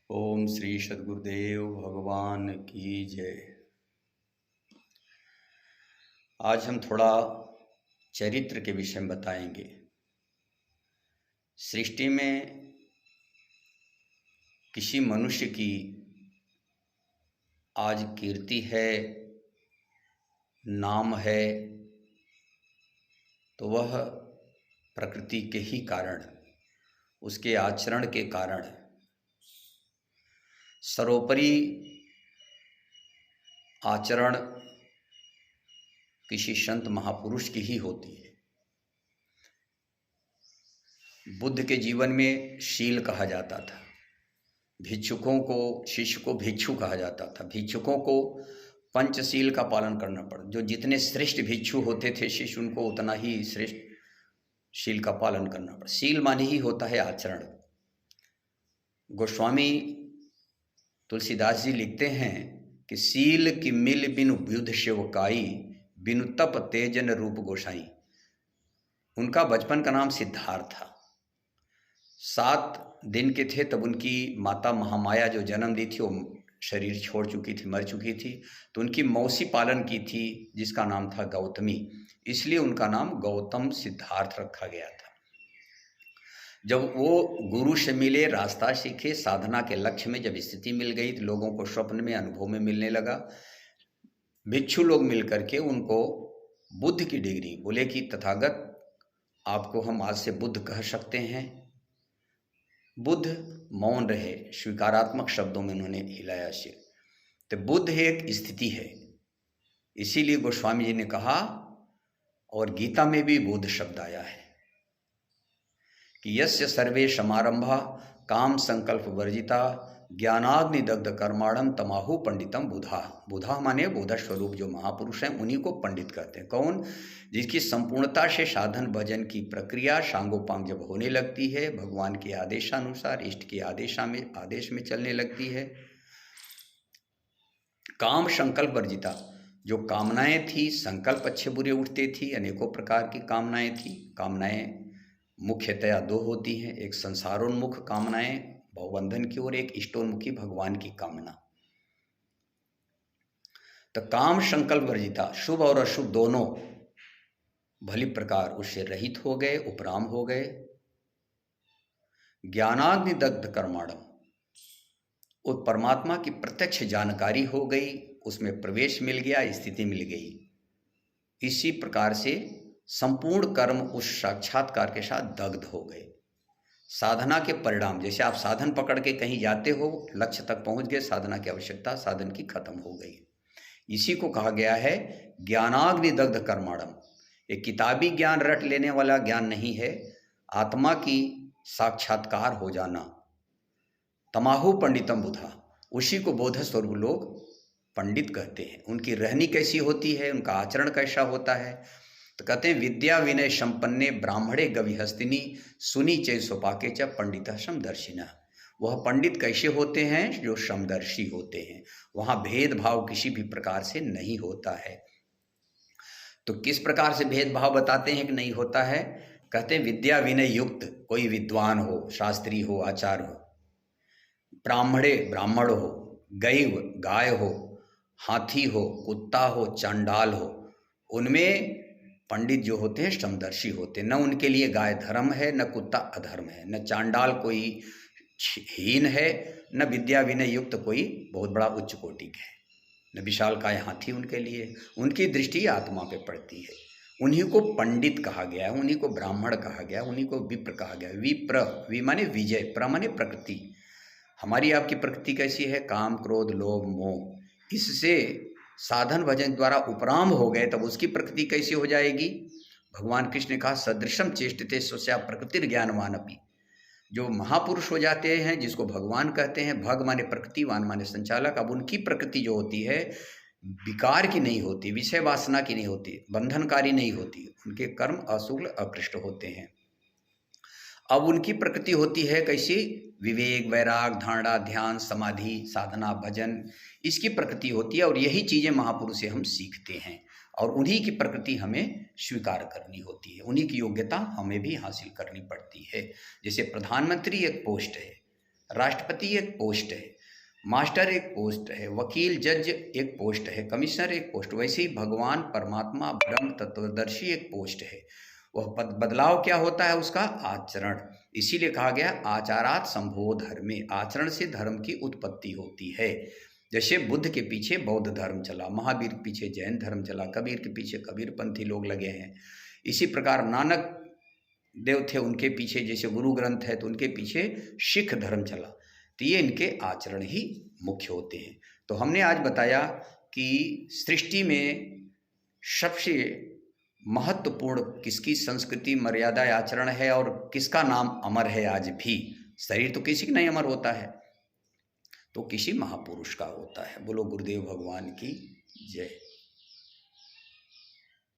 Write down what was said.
ओम श्री सद्गुरुदेव भगवान की जय। आज हम थोड़ा चरित्र के विषय में बताएंगे। सृष्टि में किसी मनुष्य की आज कीर्ति है, नाम है, तो वह प्रकृति के ही कारण, उसके आचरण के कारण। सर्वोपरि आचरण किसी संत महापुरुष की ही होती है। बुद्ध के जीवन में शील कहा जाता था। भिक्षुकों को, शिष्य को भिक्षु कहा जाता था। भिक्षुकों को पंचशील का पालन करना पड़ा। जो जितने श्रेष्ठ भिक्षु होते थे शिष्य, उनको उतना ही श्रेष्ठ शील का पालन करना पड़ा। शील माने ही होता है आचरण। गोस्वामी तुलसीदास जी लिखते हैं कि शील की मिल बिनु बुद्ध सेवकाई, बिनु तप तेजन रूप गोसाई। उनका बचपन का नाम सिद्धार्थ था। 7 दिन के थे तब उनकी माता महामाया जो जन्म दी थी, वो शरीर छोड़ चुकी थी, मर चुकी थी। तो उनकी मौसी पालन की थी, जिसका नाम था गौतमी। इसलिए उनका नाम गौतम सिद्धार्थ रखा गया था। जब वो गुरु से मिले, रास्ता सीखे, साधना के लक्ष्य में जब स्थिति मिल गई, तो लोगों को स्वप्न में, अनुभव में मिलने लगा। भिक्षु लोग मिलकर के उनको बुद्ध की डिग्री बोले कि तथागत, आपको हम आज से बुद्ध कह सकते हैं। बुद्ध मौन रहे, स्वीकारात्मक शब्दों में उन्होंने हिलाया सिर। तो बुद्ध एक स्थिति है। इसीलिए गोस्वामी जी ने कहा, और गीता में भी बुद्ध शब्द आया है कि यस्य सर्वे समारंभा काम संकल्प वर्जिता ज्ञानाग्नि दग्ध कर्माणम तमाहु पंडितम बुधा। बुधा माने बोध स्वरूप जो महापुरुष हैं, उन्हीं को पंडित कहते हैं। कौन? जिसकी संपूर्णता से साधन भजन की प्रक्रिया सांगोपांग जब होने लगती है, भगवान के आदेशानुसार, इष्ट के आदेश में चलने लगती है। काम संकल्प वर्जिता, जो कामनाएं थी, संकल्प अच्छे बुरे उठते थी, अनेकों प्रकार की कामनाएं थी। कामनाएं मुख्यतया 2 होती हैं। एक संसारोन्मुख कामनाएं भवबंधन की ओर, एक इष्टोन्मुखी भगवान की कामना। तो काम संकल्प वर्जिता, शुभ और अशुभ दोनों भली प्रकार उससे रहित हो गए, उपराम हो गए। ज्ञानाग्नि दग्ध कर्माणम, उस परमात्मा की प्रत्यक्ष जानकारी हो गई, उसमें प्रवेश मिल गया, स्थिति मिल गई। इसी प्रकार से संपूर्ण कर्म उस साक्षात्कार के साथ दग्ध हो गए। साधना के परिणाम, जैसे आप साधन पकड़ के कहीं जाते हो, लक्ष्य तक पहुंच गए, साधना की आवश्यकता साधन की खत्म हो गई। इसी को कहा गया है ज्ञानाग्नि दग्ध कर्माणम। एक किताबी ज्ञान रट लेने वाला ज्ञान नहीं है, आत्मा की साक्षात्कार हो जाना। तमाहु पंडितम बुधा, उसी को बोध स्वरूप लोग पंडित कहते हैं। उनकी रहनी कैसी होती है, उनका आचरण कैसा होता है, तो कहते हैं विद्या विनय संपन्ने ब्राह्मणे गविहस्तिनी सुनी चै सोपाके च पंडित समदर्शिना। वह पंडित कैसे होते हैं? जो समदर्शी होते हैं। वहाँ भेदभाव किसी भी प्रकार से नहीं होता है। तो किस प्रकार से भेदभाव बताते हैं कि नहीं होता है? कहते हैं विद्या विनय युक्त, कोई विद्वान हो, शास्त्री हो, आचार्य हो। ब्राह्मणे, ब्राह्मण हो। गैव, गाय हो। हाथी हो, कुत्ता हो, चांडाल हो। उनमें पंडित जो होते हैं समदर्शी होते हैं। न उनके लिए गाय धर्म है, न कुत्ता अधर्म है, न चांडाल कोई हीन है, न विद्या विनय युक्त कोई बहुत बड़ा उच्च कोटि है, न विशालकाय हाथी उनके लिए। उनकी दृष्टि आत्मा पे पड़ती है। उन्हीं को पंडित कहा गया है, उन्हीं को ब्राह्मण कहा गया, उन्हीं को विप्र कहा गया। विप्र, वि माने विजय, प्र माने प्रकृति। हमारी आपकी प्रकृति कैसी है? काम, क्रोध, लोभ, मोह। इससे साधन भजन द्वारा उपराम हो गए, तब उसकी प्रकृति कैसी हो जाएगी? भगवान कृष्ण ने कहा सदृशम चेष्टते स्वस्या प्रकृति ज्ञानवान अपि। जो महापुरुष हो जाते हैं, जिसको भगवान कहते हैं, भग माने प्रकृति, वान माने संचालक। अब उनकी प्रकृति जो होती है विकार की नहीं होती, विषय वासना की नहीं होती, बंधनकारी नहीं होती। उनके कर्म अशुभ अकृष्ट होते हैं। अब उनकी प्रकृति होती है कैसी? विवेक, वैराग, धारणा, ध्यान, समाधि, साधना, भजन, इसकी प्रकृति होती है। और यही चीज़ें महापुरुष से हम सीखते हैं, और उन्हीं की प्रकृति हमें स्वीकार करनी होती है। उन्हीं की योग्यता हमें भी हासिल करनी पड़ती है। जैसे प्रधानमंत्री एक पोस्ट है, राष्ट्रपति एक पोस्ट है, मास्टर एक पोस्ट है, वकील जज एक पोस्ट है, कमिश्नर एक पोस्ट। वैसे ही भगवान परमात्मा ब्रह्म तत्वदर्शी एक पोस्ट है। वह बदलाव क्या होता है? उसका आचरण। इसीलिए कहा गया आचारात संभो धर्मे, आचरण से धर्म की उत्पत्ति होती है। जैसे बुद्ध के पीछे बौद्ध धर्म चला, महावीर के पीछे जैन धर्म चला, कबीर के पीछे कबीरपंथी लोग लगे हैं। इसी प्रकार नानक देव थे, उनके पीछे जैसे गुरु ग्रंथ है तो उनके पीछे सिख धर्म चला। तो ये इनके आचरण ही मुख्य होते हैं। तो हमने आज बताया कि सृष्टि में सबसे महत्वपूर्ण किसकी संस्कृति, मर्यादा, आचरण है और किसका नाम अमर है आज भी। शरीर तो किसी का नहीं अमर होता है, तो किसी महापुरुष का होता है। बोलो गुरुदेव भगवान की जय।